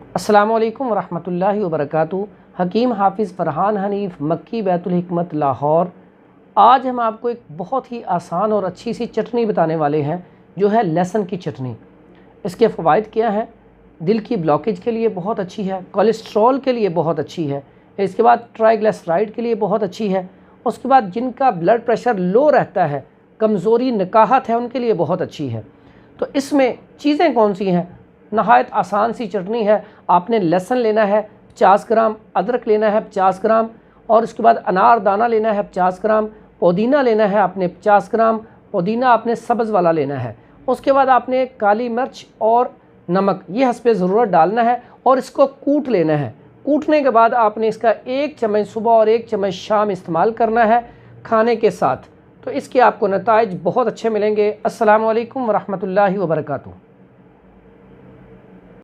अस्सलामु अलैकुम वरहमतुल्लाहि वबरकातुहू। हकीम हाफिज़ फ़रहान हनीफ़, मक्की बैतुल हिकमत, लाहौर। आज हम आपको एक बहुत ही आसान और अच्छी सी चटनी बताने वाले हैं, जो है लहसुन की चटनी। इसके फ़वाइद क्या हैं? दिल की ब्लॉकेज के लिए बहुत अच्छी है, कोलेस्ट्रॉल के लिए बहुत अच्छी है, इसके बाद ट्राइग्लिसराइड के लिए बहुत अच्छी है, उसके बाद जिनका ब्लड प्रेशर लो रहता है, कमज़ोरी नकाहत है, उनके लिए बहुत अच्छी है। तो इसमें चीज़ें कौन सी हैं? नहायत आसान सी चटनी है। आपने लहसुन लेना है 50 ग्राम, अदरक लेना है 50 ग्राम, और उसके बाद अनार दाना लेना है 50 ग्राम, पुदीना लेना है आपने 50 ग्राम, पुदीना आपने सब्ज़ वाला लेना है। उसके बाद आपने काली मिर्च और नमक ये हस्बे ज़रूरत डालना है और इसको कूट लेना है। कूटने के बाद आपने इसका 1 चम्मच सुबह और 1 चम्मच शाम इस्तेमाल करना है खाने के साथ। तो इसके आपको नताइज बहुत अच्छे मिलेंगे। अस्सलामु अलैकुम वरहमतुल्लाहि वबरकातुहू।